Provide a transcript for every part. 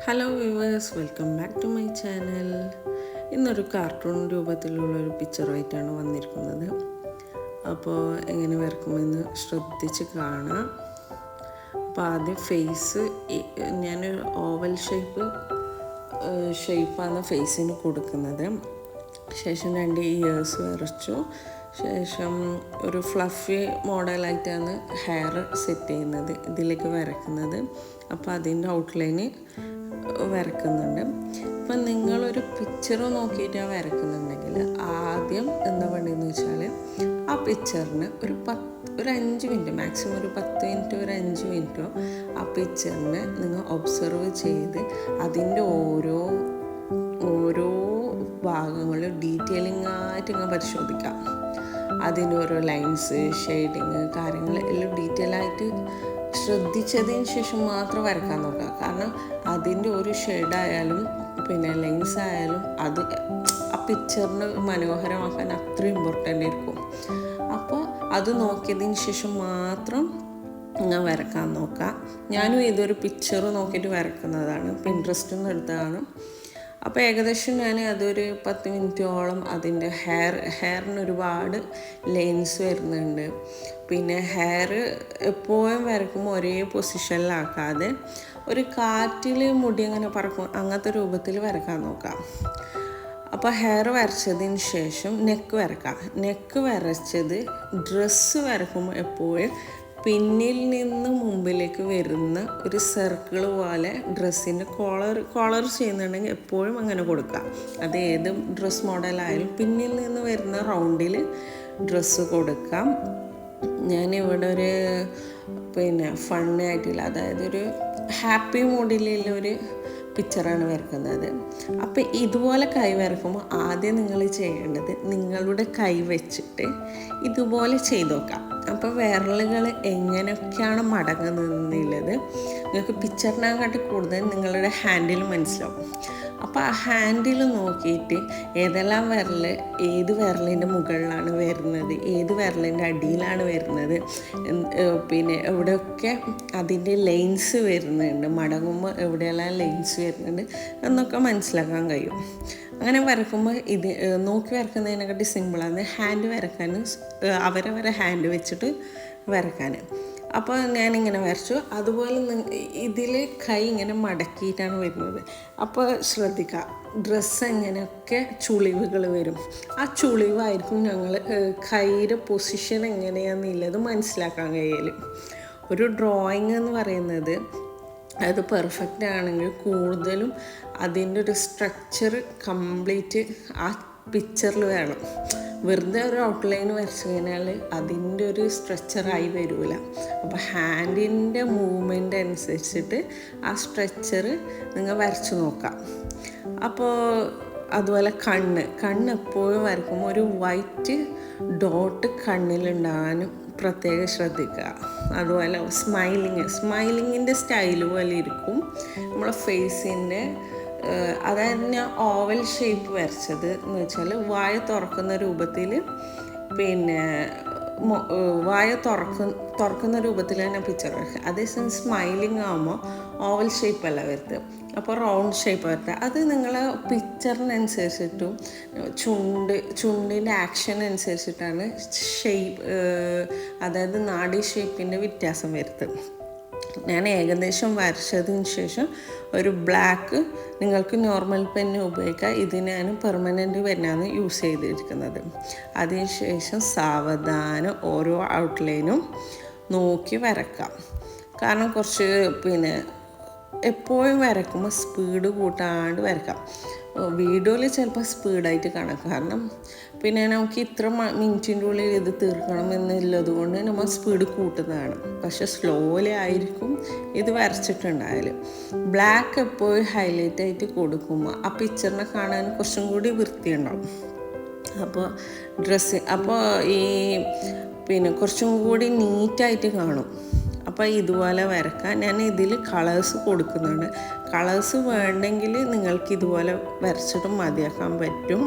Hello viewers, welcome back to my channel. ഇന്നൊരു cartoon രൂപത്തിലുള്ളൊരു പിക്ചറുമായിട്ടാണ് വന്നിരിക്കുന്നത്. അപ്പോൾ എങ്ങനെ വരക്കുമെന്ന് ശ്രദ്ധിച്ച് കാണാം. അപ്പോൾ ആദ്യം ഫേസ് ഞാനൊരു ഓവൽ ഷേപ്പാണ് ഫേസിന് കൊടുക്കുന്നത്. ശേഷം 2 ഇയേഴ്സ് വരച്ചു. ശേഷം ഒരു ഫ്ലഫി മോഡലായിട്ടാണ് ഹെയർ സെറ്റ് ചെയ്യുന്നത്, ഇതിലേക്ക് വരക്കുന്നത്. അപ്പോൾ അതിൻ്റെ ഔട്ട്ലൈന് വരക്കുന്നുണ്ട്. ഇപ്പം നിങ്ങളൊരു പിക്ചർ നോക്കിയിട്ടാണ് വരക്കുന്നുണ്ടെങ്കിൽ ആദ്യം എന്താ വേണ്ടതെന്ന് വെച്ചാൽ ആ പിക്ചറിന് ഒരു 5 മിനിറ്റ്, മാക്സിമം ഒരു 10 മിനിറ്റ്, ഒരു 5 മിനിറ്റോ ആ പിക്ചറിനെ നിങ്ങൾ ഒബ്സർവ് ചെയ്ത് അതിൻ്റെ ഓരോ ഭാഗങ്ങൾ ഡീറ്റെയിലിംഗ് ആയിട്ട് നിങ്ങൾ പരിശോധിക്കാം. അതിൻ്റെ ഓരോ ലൈൻസ്, ഷെയ്ഡിങ്, കാര്യങ്ങൾ എല്ലാം ഡീറ്റെയിൽ ആയിട്ട് ശ്രദ്ധിച്ചതിന് ശേഷം മാത്രം വരക്കാൻ നോക്കുക. കാരണം അതിൻ്റെ ഒരു ഷെയ്ഡായാലും പിന്നെ ലൈൻസ് ആയാലും അത് ആ പിക്ചറിന് മനോഹരമാക്കാൻ അത്ര ഇമ്പോർട്ടൻ്റ് ആയിരിക്കും. അപ്പോൾ അത് നോക്കിയതിന് ശേഷം മാത്രം ഞാൻ വരക്കാൻ നോക്കാം. ഞാനും ഇതൊരു പിക്ചർ നോക്കിയിട്ട് വരക്കുന്നതാണ്, പിൻട്രസ്റ്റിൽ നിന്ന് എടുത്തതാണ്. അപ്പോൾ ഏകദേശം ഞാൻ അതൊരു 10 മിനിറ്റോളം അതിൻ്റെ ഹെയറിന് ഒരുപാട് ലൈൻസ് വരുന്നുണ്ട്. പിന്നെ ഹെയർ എപ്പോഴും വരക്കുമ്പോൾ ഒരേ പൊസിഷനിലാക്കാതെ ഒരു കാറ്റിൽ മുടി അങ്ങനെ പറക്കും, അങ്ങനത്തെ രൂപത്തിൽ വരക്കാൻ നോക്കാം. അപ്പോൾ ഹെയർ വരച്ചതിന് ശേഷം നെക്ക് വരക്കാം. നെക്ക് വരച്ചത് ഡ്രസ്സ് വരക്കുമ്പോൾ എപ്പോഴും പിന്നിൽ നിന്ന് മുമ്പിലേക്ക് വരുന്ന ഒരു സർക്കിൾ പോലെ ഡ്രസ്സിൻ്റെ കോളർ ചെയ്യുന്നുണ്ടെങ്കിൽ എപ്പോഴും അങ്ങനെ കൊടുക്കുക. അത് ഏത് ഡ്രസ് മോഡലായാലും പിന്നിൽ നിന്ന് വരുന്ന റൗണ്ടിൽ ഡ്രസ്സ് കൊടുക്കാം. ഞാനിവിടെ ഒരു ഫണ്ണി ആയിട്ടുള്ള, അതായത് ഒരു ഹാപ്പി മൂഡിലുള്ള ഒരു പിക്ചറാണ് വരക്കുന്നത്. അപ്പോൾ ഇതുപോലെ കൈ വരക്കുമ്പോൾ ആദ്യം നിങ്ങൾ ചെയ്യേണ്ടത് നിങ്ങളുടെ കൈ വെച്ചിട്ട് ഇതുപോലെ ചെയ്ത് നോക്കാം. അപ്പോൾ വിരലുകൾ എങ്ങനെയൊക്കെയാണ് മടങ്ങുന്നതെന്നുള്ളത് നിങ്ങൾക്ക് പിക്ചറിനെക്കാട്ടി കൂടുതൽ നിങ്ങളുടെ ഹാൻഡിൽ മനസ്സിലാവും. അപ്പോൾ ആ ഹാൻഡിൽ നോക്കിയിട്ട് ഏതെല്ലാം ഏത് വിരലിൻ്റെ മുകളിലാണ് വരുന്നത്, ഏത് വിരലിൻ്റെ അടിയിലാണ് വരുന്നത്, പിന്നെ എവിടെയൊക്കെ അതിൻ്റെ ലൈൻസ് വരുന്നുണ്ട്, മടങ്ങുമ്പോൾ എവിടെയെല്ലാം ലൈൻസ് വരുന്നുണ്ട് എന്നൊക്കെ മനസ്സിലാക്കാൻ കഴിയും. അങ്ങനെ വരക്കുമ്പോൾ ഇത് നോക്കി വരക്കുന്നതിനെക്കാട്ടി സിമ്പിളാണ് ഹാൻഡ് വരക്കാൻ, അവരവരെ ഹാൻഡ് വെച്ചിട്ട് വരക്കാൻ. അപ്പോൾ ഞാനിങ്ങനെ വരച്ചു. അതുപോലെ ഇതിൽ കൈ ഇങ്ങനെ മടക്കിയിട്ടാണ് വരുന്നത്. അപ്പോൾ ശ്രദ്ധിക്കുക, ഡ്രസ്സ് എങ്ങനെയൊക്കെ ചുളിവുകൾ വരും, ആ ചുളിവായിരിക്കും ഞങ്ങൾ കൈയുടെ പൊസിഷൻ എങ്ങനെയാണെന്നുള്ളത് മനസ്സിലാക്കാൻ കഴിയല്. ഒരു ഡ്രോയിങ് എന്ന് പറയുന്നത് അത് പെർഫെക്റ്റ് ആണെങ്കിൽ കൂടുതലും അതിൻ്റെ ഒരു സ്ട്രക്ചർ കംപ്ലീറ്റ് ആ പിക്ചറിൽ വേണം. വെറുതെ ഒരു ഔട്ട്ലൈൻ വരച്ചു കഴിഞ്ഞാൽ അതിൻ്റെ ഒരു സ്ട്രക്ചറായി വരില്ല. അപ്പോൾ ഹാൻഡിൻ്റെ മൂവ്മെൻ്റ് അനുസരിച്ചിട്ട് ആ സ്ട്രക്ചർ നിങ്ങൾ വരച്ച് നോക്കാം. അപ്പോൾ അതുപോലെ കണ്ണ് എപ്പോഴും വരക്കുമ്പോൾ ഒരു വൈറ്റ് ഡോട്ട് കണ്ണിലുണ്ടാകാനും പ്രത്യേകം ശ്രദ്ധിക്കുക. അതുപോലെ സ്മൈലിങ്ങിൻ്റെ സ്റ്റൈല് പോലെ ഇരിക്കും നമ്മളെ ഫേസിൻ്റെ. അതായത് ഞാൻ ഓവൽ ഷേപ്പ് വരച്ചത് എന്ന് വെച്ചാൽ വായ തുറക്കുന്ന രൂപത്തിൽ, വായ തുറക്കുന്ന രൂപത്തിലാണ് ഞാൻ പിക്ചർ വരക്കുക. അതേസമയം സ്മൈലിംഗ് ആകുമ്പോൾ ഓവൽ ഷേപ്പല്ല വരുത്തുക, അപ്പോൾ റൗണ്ട് ഷേപ്പ് വരുത്തുക. അത് നിങ്ങളെ പിക്ചറിനനുസരിച്ചിട്ടും ചുണ്ടിൻ്റെ ആക്ഷൻ അനുസരിച്ചിട്ടാണ് ഷേപ്പ്, അതായത് നാഡി ഷേപ്പിൻ്റെ വ്യത്യാസം വരുത്തുക. ഞാൻ ഏകദേശം വരച്ചതിന് ശേഷം ഒരു ബ്ലാക്ക്, നിങ്ങൾക്ക് നോർമൽ പെന്ന് ഉപയോഗിക്കാം, ഇത് ഞാൻ പെർമനൻ്റ് പെന്നാണ് യൂസ് ചെയ്തിരിക്കുന്നത്. അതിനുശേഷം സാവധാനം ഓരോ ഔട്ട്ലൈനും നോക്കി വരക്കാം. കാരണം കുറച്ച് എപ്പോഴും വരക്കുമ്പോൾ സ്പീഡ് കൂട്ടാണ്ട് വരക്കാം. വീഡിയോയിൽ ചിലപ്പോൾ സ്പീഡായിട്ട് കാണാം, കാരണം നമുക്ക് ഇത്ര മിനിറ്റിൻ്റെ ഉള്ളിൽ ഇത് തീർക്കണം എന്നുള്ളത് കൊണ്ട് നമ്മൾ സ്പീഡ് കൂട്ടുന്നതാണ്. പക്ഷെ സ്ലോലി ആയിരിക്കും ഇത് വരച്ചിട്ടുണ്ടായാലും. ബ്ലാക്ക് എപ്പോഴും ഹൈലൈറ്റ് ആയിട്ട് കൊടുക്കുമ്പോൾ ആ പിക്ചറിനെ കാണാൻ കുറച്ചും കൂടി വൃത്തിയുണ്ടാവും. അപ്പോൾ കുറച്ചും കൂടി നീറ്റായിട്ട് കാണും. അപ്പോൾ ഇതുപോലെ വരക്കാൻ ഞാൻ ഇതിൽ കളേഴ്സ് കൊടുക്കുന്നുണ്ട്. കളേഴ്സ് വേണ്ടെങ്കിൽ നിങ്ങൾക്ക് ഇതുപോലെ വരച്ചിട്ട് മതിയാക്കാൻ പറ്റും.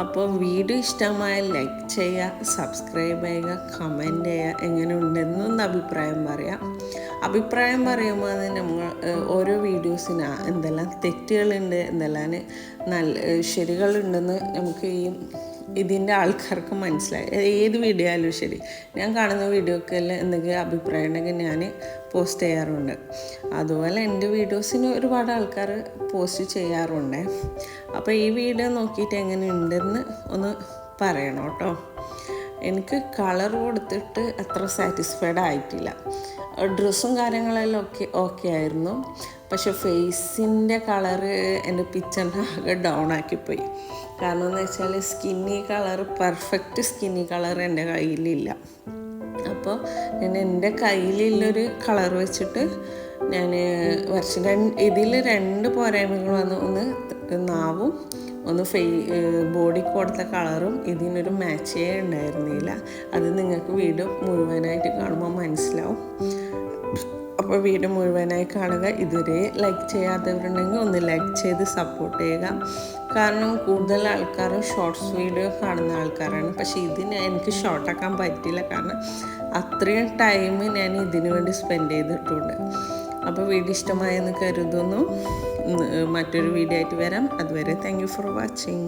അപ്പോൾ വീഡിയോ ഇഷ്ടമായ ലൈക്ക് ചെയ്യുക, സബ്സ്ക്രൈബ് ചെയ്യുക, കമൻറ്റ് ചെയ്യുക, എങ്ങനെ ഉണ്ടെന്നൊന്ന് അഭിപ്രായം പറയാം. അഭിപ്രായം പറയുമ്പോൾ അത് നമ്മൾ ഓരോ വീഡിയോസിന് എന്തെല്ലാം തെറ്റുകളുണ്ട്, എന്തെല്ലാം നല്ല ശരികളുണ്ടെന്ന് നമുക്ക് ഇതിൻ്റെ ആൾക്കാർക്ക് മനസ്സിലായി. ഏത് വീഡിയോ ആയാലും ശരി, ഞാൻ കാണുന്ന വീഡിയോക്കെല്ലാം എന്തെങ്കിലും അഭിപ്രായം ഉണ്ടെങ്കിൽ ഞാൻ പോസ്റ്റ് ചെയ്യാറുണ്ട്. അതുപോലെ എൻ്റെ വീഡിയോസിന് ഒരുപാട് ആൾക്കാർ പോസ്റ്റ് ചെയ്യാറുണ്ട്. അപ്പോൾ ഈ വീഡിയോ നോക്കിയിട്ട് എങ്ങനെ ഉണ്ടെന്ന് ഒന്ന് പറയണം കേട്ടോ. എനിക്ക് കളർ കൊടുത്തിട്ട് അത്ര സാറ്റിസ്ഫൈഡ് ആയിട്ടില്ല. ഡ്രസ്സും കാര്യങ്ങളെല്ലാം ഓക്കെ ആയിരുന്നു. പക്ഷെ ഫേസിൻ്റെ കളറ് എൻ്റെ പിക്ചറിനെ ആകെ ഡൗൺ ആക്കിപ്പോയി. കാരണം എന്ന് വെച്ചാൽ skinny colour, perfect skinny colour എൻ്റെ കയ്യിലില്ല. അപ്പോൾ ഞാൻ എൻ്റെ കയ്യിലുള്ളൊരു കളർ വെച്ചിട്ട് ഞാൻ വരച്ചു. ഇതിൽ 2 പോരായ്മകൾ വന്നു. ഒന്ന് നാവും, ഒന്ന് ബോഡിക്ക് കൊടുത്ത കളറും ഇതിനൊരു മാച്ചേ ഉണ്ടായിരുന്നില്ല. അത് നിങ്ങൾക്ക് വീഡിയോ മുഴുവനായിട്ട് കാണുമ്പോൾ മനസ്സിലാവും. അപ്പോൾ വീഡിയോ മുഴുവനായി കാണുക. ഇതുവരെ ലൈക്ക് ചെയ്യാത്തവരുണ്ടെങ്കിൽ ഒന്ന് ലൈക്ക് ചെയ്ത് സപ്പോർട്ട് ചെയ്യുക. കാരണം കൂടുതൽ ആൾക്കാരും ഷോർട്സ് വീഡിയോ കാണുന്ന ആൾക്കാരാണ്. പക്ഷേ ഇതിന് എനിക്ക് ഷോർട്ടാക്കാൻ പറ്റില്ല, കാരണം അത്രയും ടൈം ഞാൻ ഇതിനു വേണ്ടി സ്പെൻഡ് ചെയ്തിട്ടുണ്ട്. അപ്പോൾ വീഡിയോ ഇഷ്ടമായെന്ന് കരുതുന്നു. മറ്റൊരു വീഡിയോ ആയിട്ട് വരാം. അതുവരെ താങ്ക് യു ഫോർ വാച്ചിങ്.